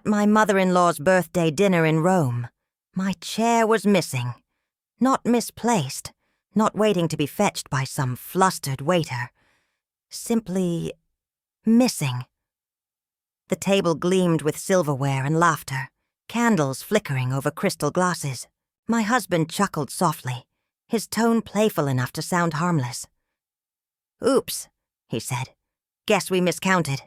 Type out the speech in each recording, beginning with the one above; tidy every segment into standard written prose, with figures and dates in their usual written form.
At my mother-in-law's birthday dinner in Rome, my chair was missing. Not misplaced, not waiting to be fetched by some flustered waiter. Simply missing. The table gleamed with silverware and laughter, candles flickering over crystal glasses. My husband chuckled softly, his tone playful enough to sound harmless. "Oops," he said. "Guess we miscounted."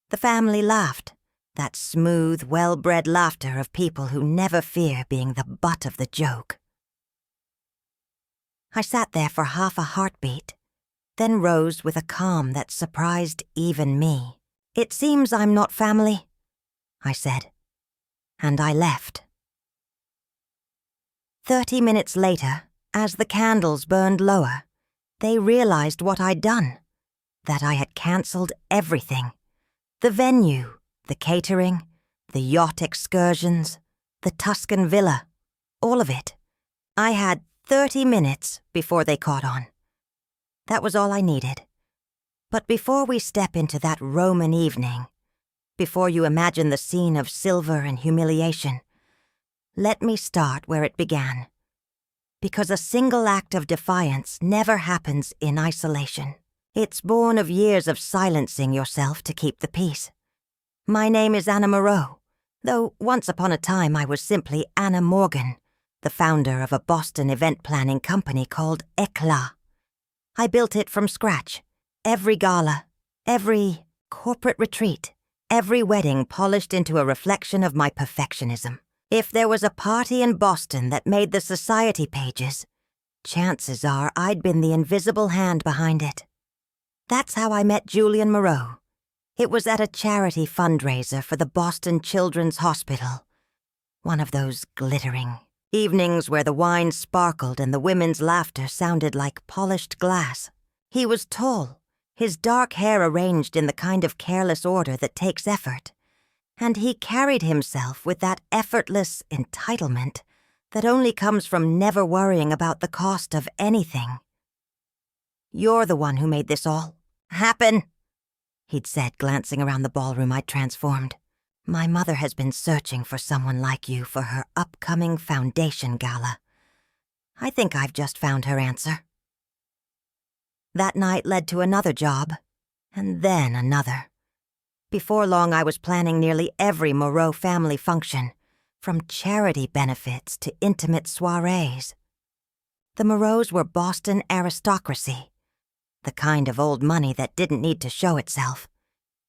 The family laughed, that smooth, well-bred laughter of people who never fear being the butt of the joke. I sat there for half a heartbeat, then rose with a calm that surprised even me. "It seems I'm not family," I said, and I left. 30 minutes later, as the candles burned lower, they realized what I'd done, that I had cancelled everything. The venue, the catering, the yacht excursions, the Tuscan villa, all of it. I had 30 minutes before they caught on. That was all I needed. But before we step into that Roman evening, before you imagine the scene of silver and humiliation, let me start where it began. Because a single act of defiance never happens in isolation. It's born of years of silencing yourself to keep the peace. My name is Anna Moreau, though once upon a time I was simply Anna Morgan, the founder of a Boston event planning company called Éclat. I built it from scratch. Every gala, every corporate retreat, every wedding polished into a reflection of my perfectionism. If there was a party in Boston that made the society pages, chances are I'd been the invisible hand behind it. That's how I met Julian Moreau. It was at a charity fundraiser for the Boston Children's Hospital. One of those glittering evenings where the wine sparkled and the women's laughter sounded like polished glass. He was tall, his dark hair arranged in the kind of careless order that takes effort, and he carried himself with that effortless entitlement that only comes from never worrying about the cost of anything. "You're the one who made this all happen," he'd said, glancing around the ballroom I'd transformed. "My mother has been searching for someone like you for her upcoming foundation gala. I think I've just found her answer." That night led to another job, and then another. Before long, I was planning nearly every Moreau family function, from charity benefits to intimate soirees. The Moreaus were Boston aristocracy, the kind of old money that didn't need to show itself.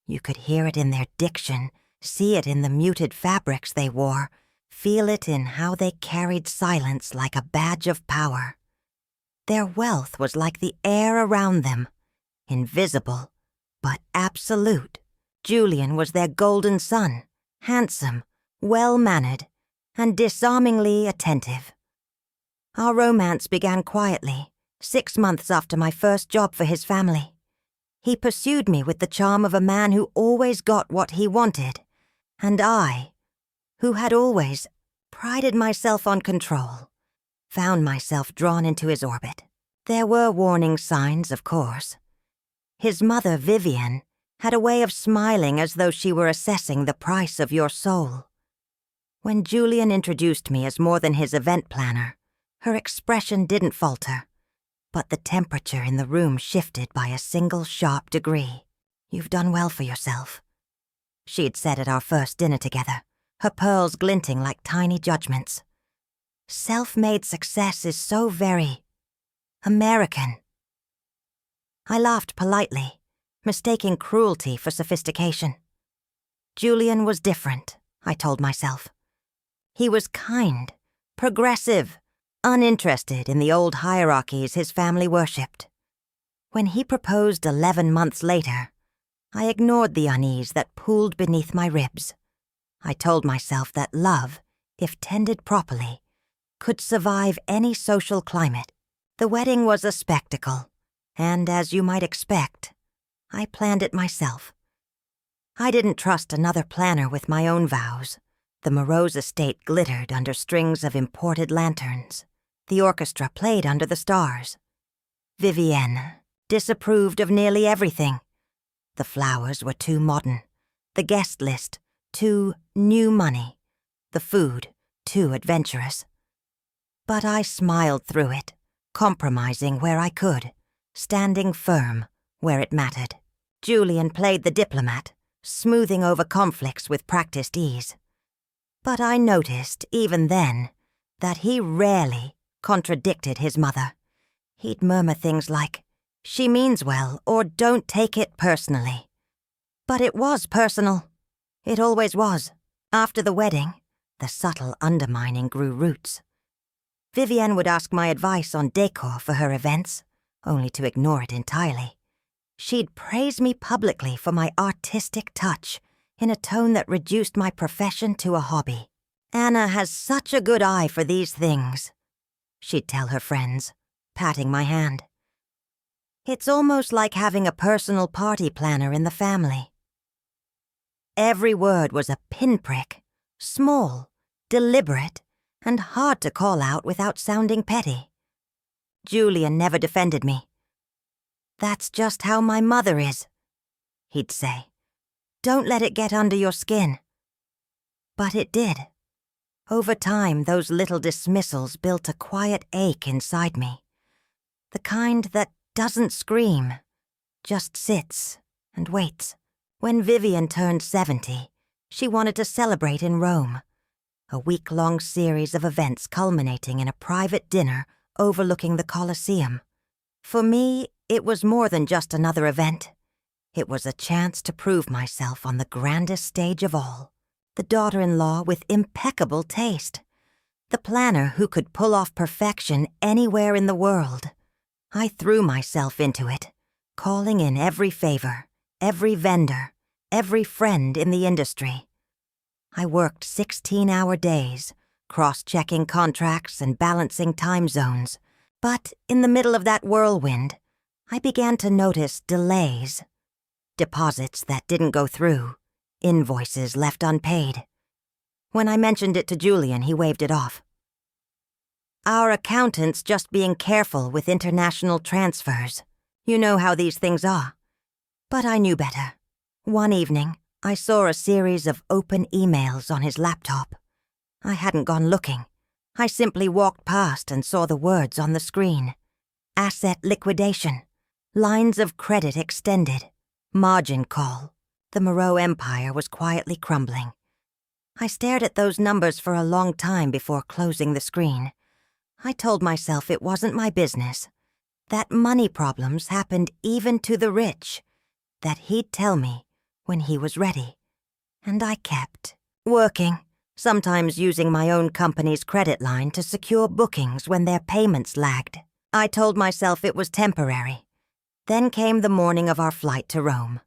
You could hear it in their diction, see it in the muted fabrics they wore, feel it in how they carried silence like a badge of power. Their wealth was like the air around them, invisible, but absolute. Julian was their golden son, handsome, well-mannered, and disarmingly attentive. Our romance began quietly, 6 months after my first job for his family. He pursued me with the charm of a man who always got what he wanted, and I, who had always prided myself on control, found myself drawn into his orbit. There were warning signs, of course. His mother, Vivian, had a way of smiling as though she were assessing the price of your soul. When Julian introduced me as more than his event planner, her expression didn't falter, but the temperature in the room shifted by a single sharp degree. "You've done well for yourself," she'd said at our first dinner together, her pearls glinting like tiny judgments. "Self-made success is so very American." I laughed politely, mistaking cruelty for sophistication. Julian was different, I told myself. He was kind, progressive, uninterested in the old hierarchies his family worshipped. When he proposed 11 months later, I ignored the unease that pooled beneath my ribs. I told myself that love, if tended properly, could survive any social climate. The wedding was a spectacle, and as you might expect, I planned it myself. I didn't trust another planner with my own vows. The Moreau's estate glittered under strings of imported lanterns. The orchestra played under the stars. Vivienne disapproved of nearly everything. The flowers were too modern, the guest list too new money, the food too adventurous. But I smiled through it, compromising where I could, standing firm where it mattered. Julian played the diplomat, smoothing over conflicts with practiced ease. But I noticed, even then, that he rarely contradicted his mother. He'd murmur things like, "She means well," or "Don't take it personally." But it was personal. It always was. After the wedding, the subtle undermining grew roots. Vivienne would ask my advice on decor for her events, only to ignore it entirely. She'd praise me publicly for my artistic touch, in a tone that reduced my profession to a hobby. "Anna has such a good eye for these things," she'd tell her friends, patting my hand. It's almost like having a personal party planner in the family. Every word was a pinprick, small, deliberate, and hard to call out without sounding petty. Julian never defended me. "That's just how my mother is," he'd say. "Don't let it get under your skin." But it did. Over time, those little dismissals built a quiet ache inside me. The kind that doesn't scream, just sits and waits. When Vivienne turned 70, she wanted to celebrate in Rome, a week-long series of events culminating in a private dinner overlooking the Colosseum. For me, it was more than just another event. It was a chance to prove myself on the grandest stage of all. The daughter-in-law with impeccable taste. The planner who could pull off perfection anywhere in the world. I threw myself into it, calling in every favor, every vendor, every friend in the industry. I worked 16-hour days, cross-checking contracts and balancing time zones. But in the middle of that whirlwind, I began to notice delays. Deposits that didn't go through, invoices left unpaid. When I mentioned it to Julian, he waved it off. "Our accountant's just being careful with international transfers. You know how these things are." But I knew better. One evening, I saw a series of open emails on his laptop. I hadn't gone looking. I simply walked past and saw the words on the screen. Asset liquidation. Lines of credit extended. Margin call. The Moreau empire was quietly crumbling. I stared at those numbers for a long time before closing the screen. I told myself it wasn't my business. That money problems happened even to the rich. That he'd tell me when he was ready. And I kept working, sometimes using my own company's credit line to secure bookings when their payments lagged. I told myself it was temporary. Then came the morning of our flight to Rome.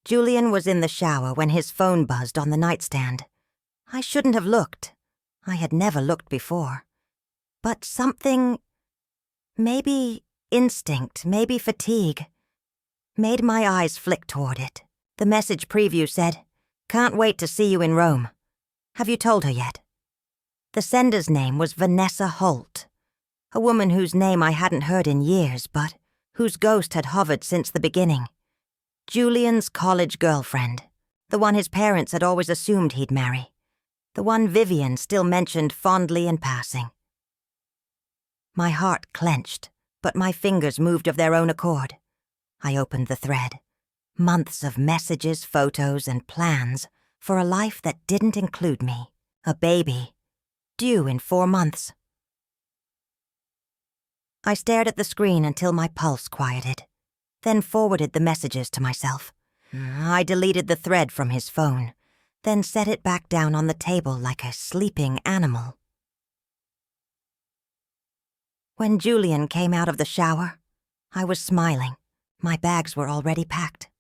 Julian was in the shower when his phone buzzed on the nightstand. I shouldn't have looked. I had never looked before. But something, maybe instinct, maybe fatigue, made my eyes flick toward it. The message preview said, "Can't wait to see you in Rome. Have you told her yet?" The sender's name was Vanessa Holt, a woman whose name I hadn't heard in years, but whose ghost had hovered since the beginning. Julian's college girlfriend, the one his parents had always assumed he'd marry, the one Vivienne still mentioned fondly in passing. My heart clenched, but my fingers moved of their own accord. I opened the thread. Months of messages, photos, and plans for a life that didn't include me. A baby, due in 4 months. I stared at the screen until my pulse quieted, then forwarded the messages to myself. I deleted the thread from his phone, then set it back down on the table like a sleeping animal. When Julian came out of the shower, I was smiling. My bags were already packed.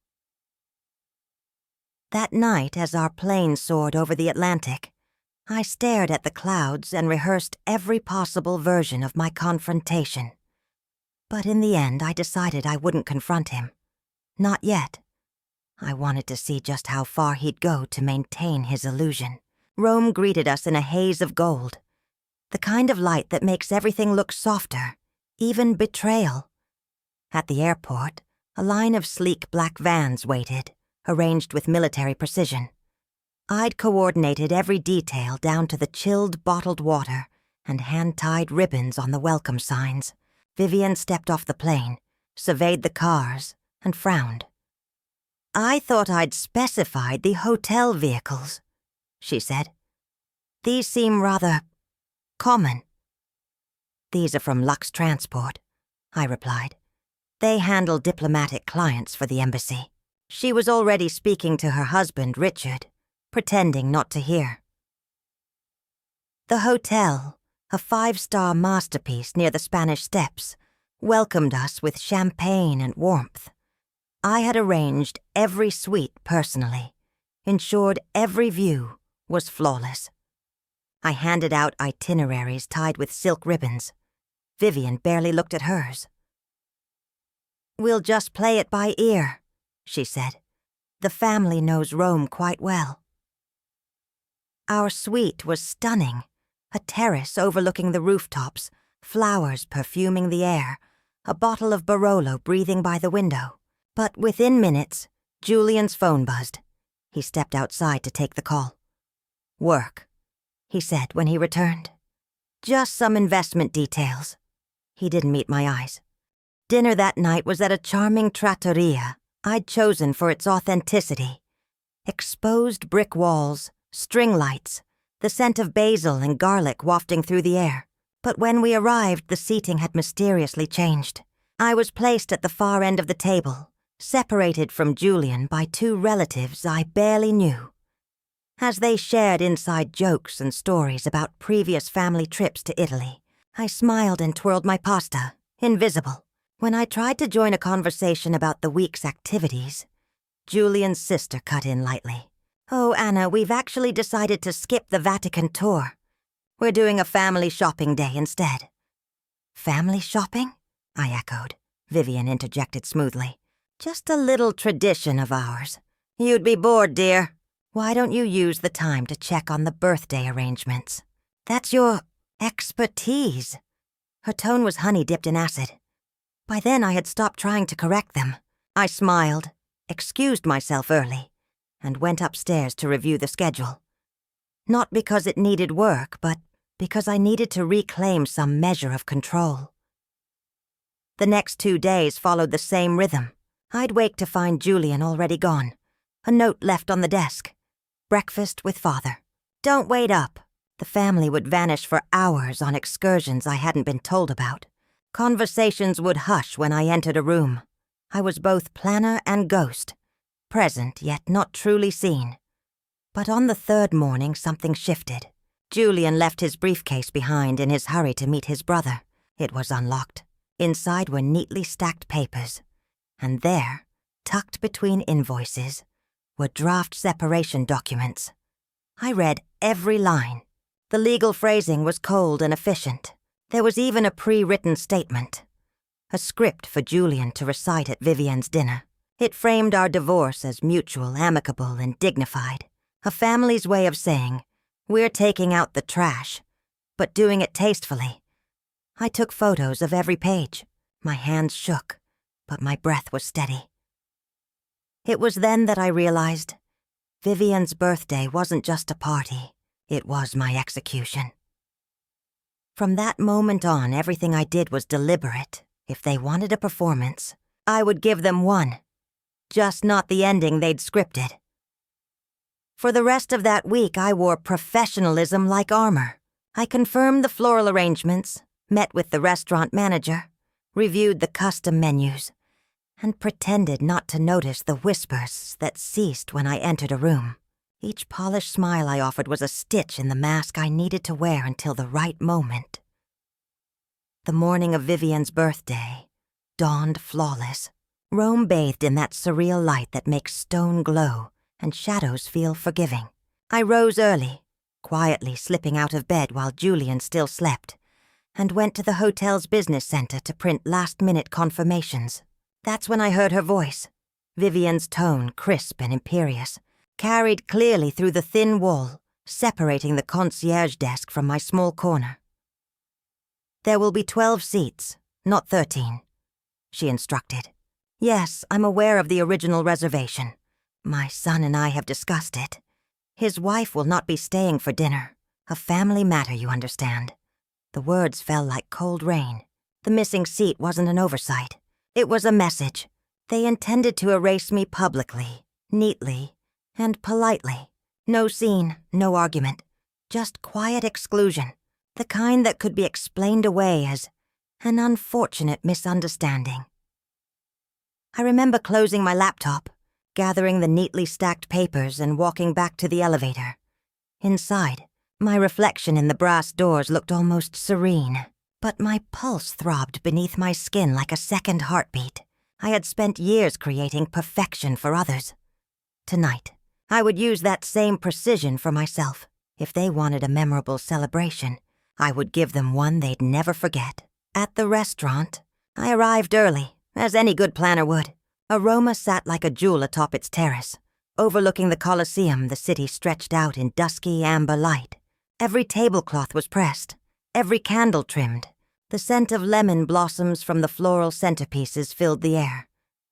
That night, as our plane soared over the Atlantic, I stared at the clouds and rehearsed every possible version of my confrontation. But in the end, I decided I wouldn't confront him. Not yet. I wanted to see just how far he'd go to maintain his illusion. Rome greeted us in a haze of gold, the kind of light that makes everything look softer, even betrayal. At the airport, a line of sleek black vans waited, arranged with military precision. I'd coordinated every detail down to the chilled bottled water and hand-tied ribbons on the welcome signs. Vivian stepped off the plane, surveyed the cars, and frowned. "I thought I'd specified the hotel vehicles," she said. "These seem rather common." "These are from Lux Transport," I replied. "They handle diplomatic clients for the embassy." She was already speaking to her husband, Richard, pretending not to hear. The hotel, a 5-star masterpiece near the Spanish Steps, welcomed us with champagne and warmth. I had arranged every suite personally, ensured every view was flawless. I handed out itineraries tied with silk ribbons. Vivian barely looked at hers. "We'll just play it by ear," she said. "The family knows Rome quite well." Our suite was stunning, a terrace overlooking the rooftops, flowers perfuming the air, a bottle of Barolo breathing by the window. But within minutes, Julian's phone buzzed. He stepped outside to take the call. "Work," he said when he returned. "Just some investment details." He didn't meet my eyes. Dinner that night was at a charming trattoria I'd chosen for its authenticity. Exposed brick walls, string lights, the scent of basil and garlic wafting through the air. But when we arrived, the seating had mysteriously changed. I was placed at the far end of the table, separated from Julian by 2 relatives I barely knew. As they shared inside jokes and stories about previous family trips to Italy, I smiled and twirled my pasta, invisible. When I tried to join a conversation about the week's activities, Julian's sister cut in lightly. "Oh, Anna, we've actually decided to skip the Vatican tour. We're doing a family shopping day instead." "Family shopping?" I echoed. Vivian interjected smoothly. "Just a little tradition of ours." "You'd be bored, dear. Why don't you use the time to check on the birthday arrangements?" "That's your expertise." Her tone was honey dipped in acid. By then I had stopped trying to correct them. I smiled, excused myself early, and went upstairs to review the schedule. Not because it needed work, but because I needed to reclaim some measure of control. The next 2 days followed the same rhythm. I'd wake to find Julian already gone. A note left on the desk. "Breakfast with father. Don't wait up." The family would vanish for hours on excursions I hadn't been told about. Conversations would hush when I entered a room. I was both planner and ghost, present yet not truly seen. But on the 3rd morning, something shifted. Julian left his briefcase behind in his hurry to meet his brother. It was unlocked. Inside were neatly stacked papers. And there, tucked between invoices, were draft separation documents. I read every line. The legal phrasing was cold and efficient. There was even a pre-written statement. A script for Julian to recite at Vivian's dinner. It framed our divorce as mutual, amicable, and dignified. A family's way of saying, "We're taking out the trash, but doing it tastefully." I took photos of every page. My hands shook, but my breath was steady. It was then that I realized Vivian's birthday wasn't just a party. It was my execution. From that moment on, everything I did was deliberate. If they wanted a performance, I would give them one. Just not the ending they'd scripted. For the rest of that week, I wore professionalism like armor. I confirmed the floral arrangements, met with the restaurant manager, reviewed the custom menus, and pretended not to notice the whispers that ceased when I entered a room. Each polished smile I offered was a stitch in the mask I needed to wear until the right moment. The morning of Vivian's birthday dawned flawless. Rome bathed in that surreal light that makes stone glow and shadows feel forgiving. I rose early, quietly slipping out of bed while Julian still slept, and went to the hotel's business center to print last-minute confirmations. That's when I heard her voice. Vivian's tone, crisp and imperious, carried clearly through the thin wall, separating the concierge desk from my small corner. "There will be 12 seats, not 13, she instructed. "Yes, I'm aware of the original reservation. My son and I have discussed it. His wife will not be staying for dinner. A family matter, you understand." The words fell like cold rain. The missing seat wasn't an oversight. It was a message. They intended to erase me publicly, neatly, and politely. No scene, no argument. Just quiet exclusion. The kind that could be explained away as an unfortunate misunderstanding. I remember closing my laptop, gathering the neatly stacked papers and walking back to the elevator. Inside, my reflection in the brass doors looked almost serene, but my pulse throbbed beneath my skin like a second heartbeat. I had spent years creating perfection for others. Tonight, I would use that same precision for myself. If they wanted a memorable celebration, I would give them one they'd never forget. At the restaurant, I arrived early, as any good planner would. Aroma sat like a jewel atop its terrace. Overlooking the Colosseum, the city stretched out in dusky amber light. Every tablecloth was pressed, every candle trimmed. The scent of lemon blossoms from the floral centerpieces filled the air.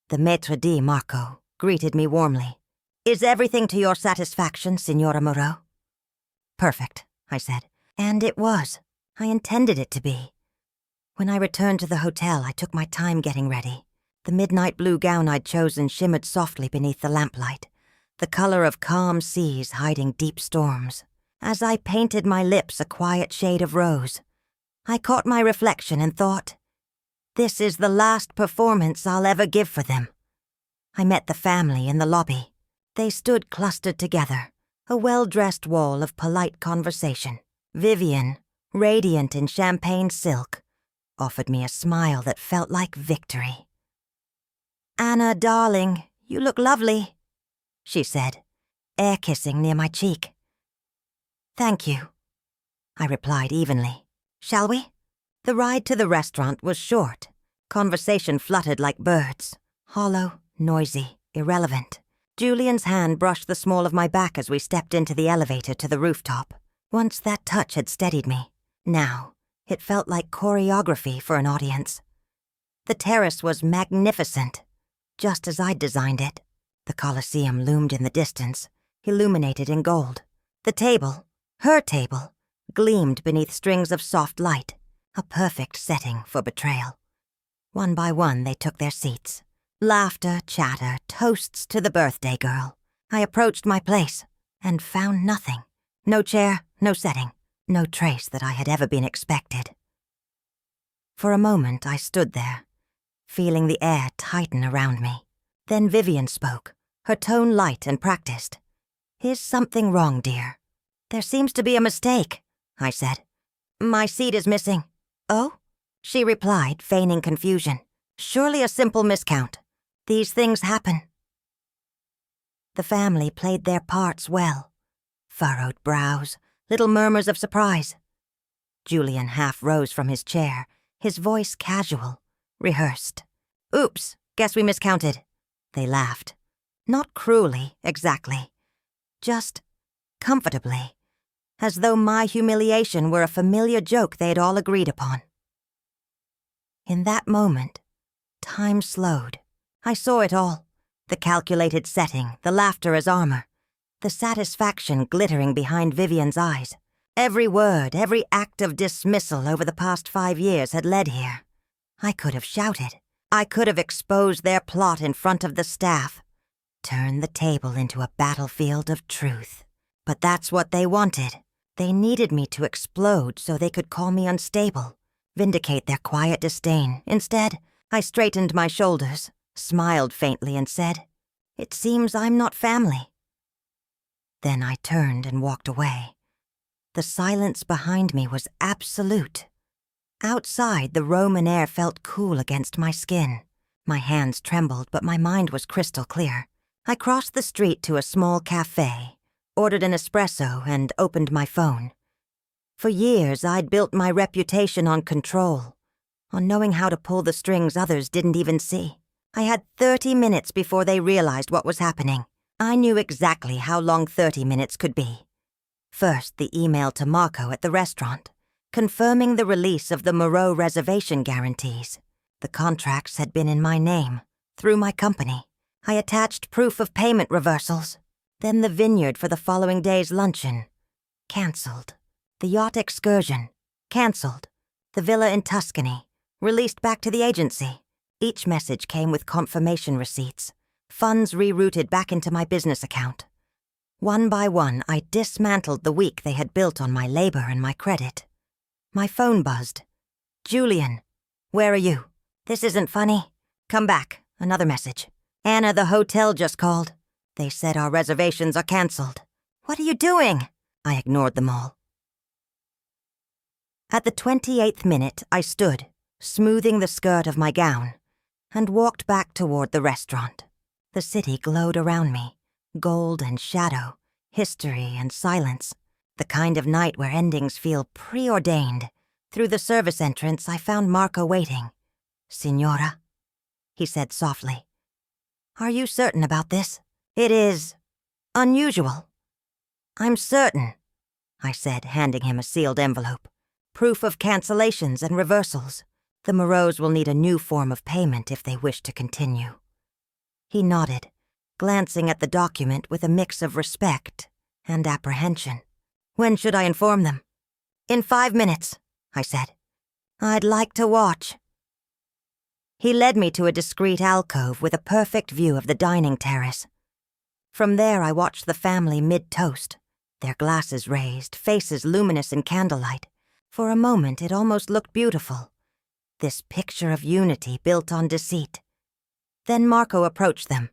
The maître d' Marco greeted me warmly. "Is everything to your satisfaction, Signora Moreau?" "Perfect," I said. And it was. I intended it to be. When I returned to the hotel, I took my time getting ready. The midnight blue gown I'd chosen shimmered softly beneath the lamplight, the color of calm seas hiding deep storms. As I painted my lips a quiet shade of rose, I caught my reflection and thought, this is the last performance I'll ever give for them. I met the family in the lobby. They stood clustered together, a well-dressed wall of polite conversation. Vivian, radiant in champagne silk, offered me a smile that felt like victory. "Anna, darling, you look lovely," she said, air-kissing near my cheek. "Thank you," I replied evenly. "Shall we?" The ride to the restaurant was short. Conversation fluttered like birds, hollow, noisy, irrelevant. Julian's hand brushed the small of my back as we stepped into the elevator to the rooftop. Once that touch had steadied me. Now, it felt like choreography for an audience. The terrace was magnificent, just as I'd designed it. The Colosseum loomed in the distance, illuminated in gold. The table, her table, gleamed beneath strings of soft light, a perfect setting for betrayal. One by one, they took their seats. Laughter, chatter, toasts to the birthday girl. I approached my place and found nothing. No chair, no setting, no trace that I had ever been expected. For a moment, I stood there, feeling the air tighten around me. Then Vivian spoke, her tone light and practiced. "Is something wrong, dear?" "There seems to be a mistake," I said. "My seat is missing." "Oh?" she replied, feigning confusion. "Surely a simple miscount. These things happen." The family played their parts well. Furrowed brows, little murmurs of surprise. Julian half rose from his chair, his voice casual, rehearsed. "Oops, guess we miscounted." They laughed. Not cruelly, exactly. Just comfortably, as though my humiliation were a familiar joke they had all agreed upon. In that moment, time slowed. I saw it all. The calculated setting, the laughter as armor, the satisfaction glittering behind Vivian's eyes. Every word, every act of dismissal over the past 5 years had led here. I could have shouted. I could have exposed their plot in front of the staff, turned the table into a battlefield of truth. But that's what they wanted. They needed me to explode so they could call me unstable, vindicate their quiet disdain. Instead, I straightened my shoulders, smiled faintly and said, "It seems I'm not family." Then I turned and walked away. The silence behind me was absolute. Outside, the Roman air felt cool against my skin. My hands trembled, but my mind was crystal clear. I crossed the street to a small cafe, ordered an espresso, and opened my phone. For years, I'd built my reputation on control, on knowing how to pull the strings others didn't even see. I had 30 minutes before they realized what was happening. I knew exactly how long 30 minutes could be. First, the email to Marco at the restaurant, confirming the release of the Moreau reservation guarantees. The contracts had been in my name, through my company. I attached proof of payment reversals. Then the vineyard for the following day's luncheon. Cancelled. The yacht excursion. Cancelled. The villa in Tuscany. Released back to the agency. Each message came with confirmation receipts. Funds rerouted back into my business account. One by one, I dismantled the week they had built on my labor and my credit. My phone buzzed. "Julian, where are you? This isn't funny. Come back." Another message. "Anna, the hotel just called. They said our reservations are cancelled." "What are you doing?" I ignored them all. At the 28th minute, I stood, smoothing the skirt of my gown, and walked back toward the restaurant. The city glowed around me, gold and shadow, history and silence, the kind of night where endings feel preordained. Through the service entrance, I found Marco waiting. "Signora," he said softly. "Are you certain about this? It is unusual." "I'm certain," I said, handing him a sealed envelope. "Proof of cancellations and reversals. The Moreaus will need a new form of payment if they wish to continue." He nodded, glancing at the document with a mix of respect and apprehension. "When should I inform them?" "In 5 minutes," I said. "I'd like to watch." He led me to a discreet alcove with a perfect view of the dining terrace. From there I watched the family mid-toast, their glasses raised, faces luminous in candlelight. For a moment it almost looked beautiful. This picture of unity built on deceit. Then Marco approached them.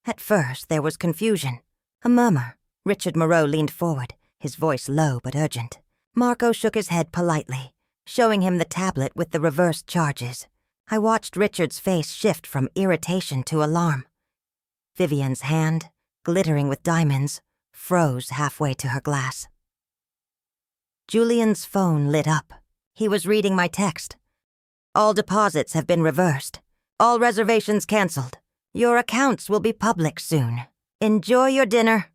At first there was confusion, a murmur. Richard Moreau leaned forward, his voice low but urgent. Marco shook his head politely, showing him the tablet with the reversed charges. I watched Richard's face shift from irritation to alarm. Vivian's hand, glittering with diamonds, froze halfway to her glass. Julian's phone lit up. He was reading my text. "All deposits have been reversed. All reservations cancelled. Your accounts will be public soon. Enjoy your dinner."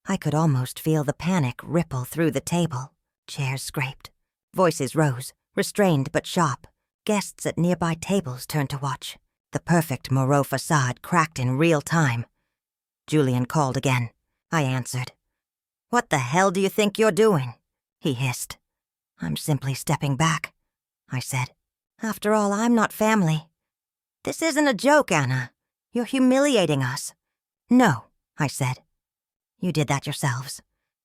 I could almost feel the panic ripple through the table. Chairs scraped. Voices rose, restrained but sharp. Guests at nearby tables turned to watch. The perfect Moreau facade cracked in real time. Julian called again. I answered. "What the hell do you think you're doing?" he hissed. "I'm simply stepping back," I said. "After all, I'm not family." "This isn't a joke, Anna. You're humiliating us." "No," I said. "You did that yourselves.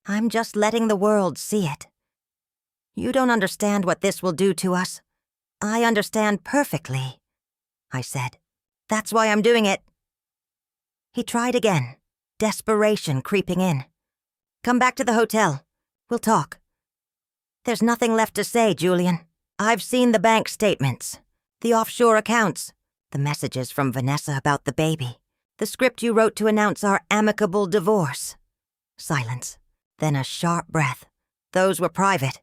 I'm just letting the world see it. You don't understand what this will do to us. I understand perfectly," I said. "That's why I'm doing it." He tried again, desperation creeping in. "Come back to the hotel. We'll talk." "There's nothing left to say, Julian. I've seen the bank statements, the offshore accounts, the messages from Vanessa about the baby, the script you wrote to announce our amicable divorce." Silence, then a sharp breath. "Those were private,"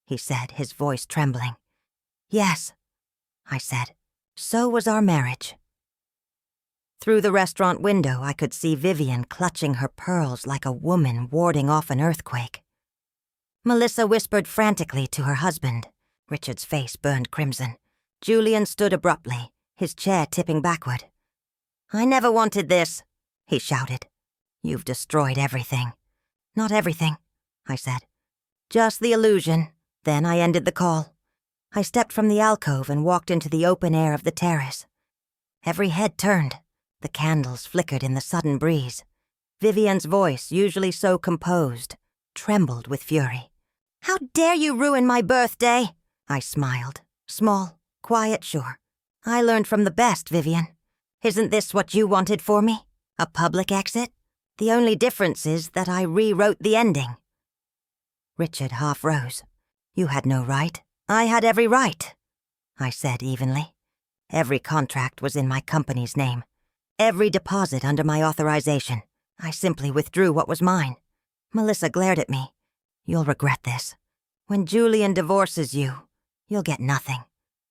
he said, his voice trembling. "Yes," I said. "So was our marriage." Through the restaurant window, I could see Vivian clutching her pearls like a woman warding off an earthquake. Melissa whispered frantically to her husband. Richard's face burned crimson. Julian stood abruptly, his chair tipping backward. "I never wanted this," he shouted. "You've destroyed everything." "Not everything," I said. "Just the illusion." Then I ended the call. I stepped from the alcove and walked into the open air of the terrace. Every head turned. The candles flickered in the sudden breeze. Vivian's voice, usually so composed, trembled with fury. "How dare you ruin my birthday?" I smiled. Small, quiet, sure. "I learned from the best, Vivian. Isn't this what you wanted for me? A public exit? The only difference is that I rewrote the ending." Richard half rose. "You had no right. I had every right," I said evenly. Every contract was in my company's name. Every deposit under my authorization. I simply withdrew what was mine. Melissa glared at me. "You'll regret this. When Julian divorces you, you'll get nothing."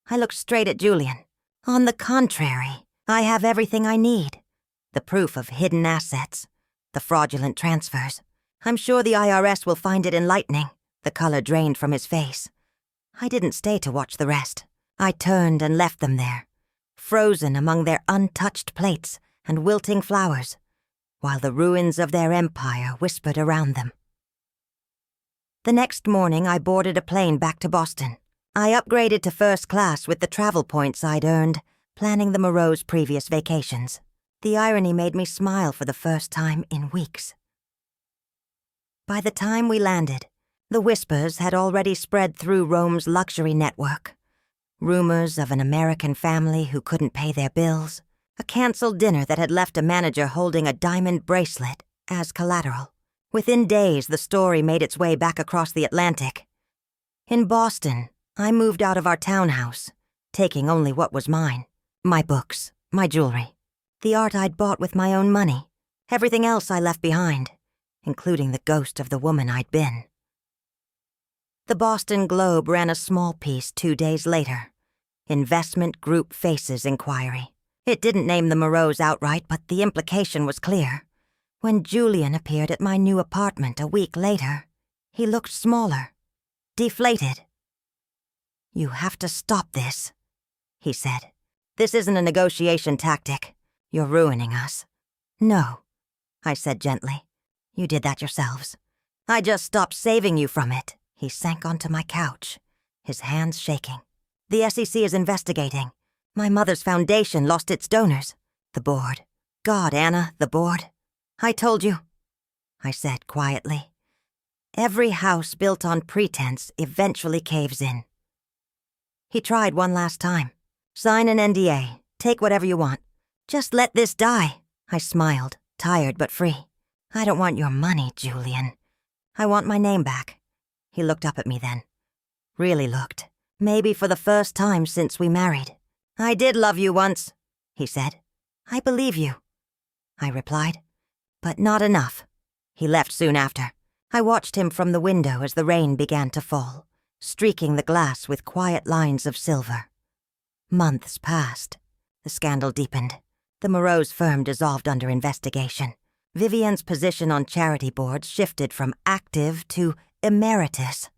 I looked straight at Julian. "On the contrary, I have everything I need. The proof of hidden assets, the fraudulent transfers. I'm sure the IRS will find it enlightening." The color drained from his face. I didn't stay to watch the rest. I turned and left them there, frozen among their untouched plates and wilting flowers. while the ruins of their empire whispered around them. The next morning, I boarded a plane back to Boston. I upgraded to first class with the travel points I'd earned, planning the Moreau's previous vacations. The irony made me smile for the first time in weeks. By the time we landed, the whispers had already spread through Rome's luxury network. Rumors of an American family who couldn't pay their bills, a canceled dinner that had left a manager holding a diamond bracelet as collateral. Within days, the story made its way back across the Atlantic. In Boston, I moved out of our townhouse, taking only what was mine. My books, my jewelry, the art I'd bought with my own money. Everything else I left behind, including the ghost of the woman I'd been. The Boston Globe ran a small piece 2 days later. Investment Group Faces Inquiry. It didn't name the Moreaus outright, but the implication was clear. When Julian appeared at my new apartment a week later, he looked smaller, deflated. "You have to stop this," he said. "This isn't a negotiation tactic. You're ruining us." "No," I said gently. "You did that yourselves. I just stopped saving you from it." He sank onto my couch, his hands shaking. "The SEC is investigating. My mother's foundation lost its donors. The board. God, Anna, the board. I told you," I said quietly. "Every house built on pretense eventually caves in." He tried one last time. "Sign an NDA. Take whatever you want. Just let this die." I smiled, tired but free. "I don't want your money, Julian. I want my name back." He looked up at me then. Really looked. Maybe for the first time since we married. "I did love you once," he said. "I believe you," I replied. "But not enough." He left soon after. I watched him from the window as the rain began to fall, streaking the glass with quiet lines of silver. Months passed. The scandal deepened. The Moreau's firm dissolved under investigation. Vivian's position on charity boards shifted from active to emeritus.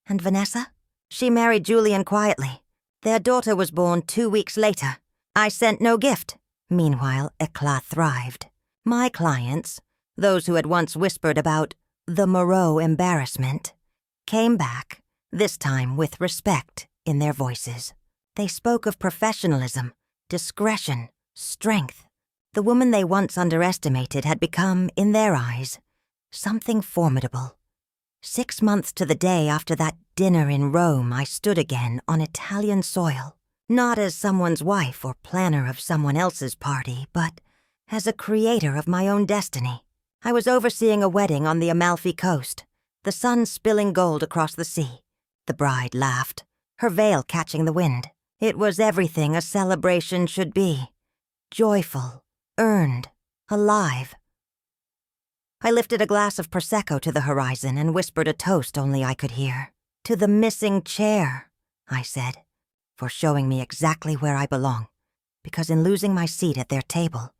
And Vanessa? She married Julian quietly. Their daughter was born 2 weeks later. I sent no gift. Meanwhile, Eclat thrived. My clients, those who had once whispered about the Moreau embarrassment, came back, this time with respect in their voices. They spoke of professionalism, discretion, strength. The woman they once underestimated had become, in their eyes, something formidable. 6 months to the day after that dinner in Rome, I stood again on Italian soil, not as someone's wife or planner of someone else's party, but as a creator of my own destiny. I was overseeing a wedding on the Amalfi Coast, the sun spilling gold across the sea. The bride laughed, her veil catching the wind. It was everything a celebration should be. Joyful, earned, alive. I lifted a glass of Prosecco to the horizon and whispered a toast only I could hear. "To the missing chair," I said, for showing me exactly where I belong, because in losing my seat at their table,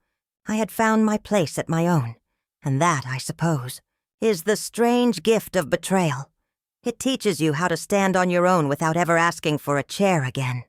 I had found my place at my own, and that, I suppose, is the strange gift of betrayal. It teaches you how to stand on your own without ever asking for a chair again.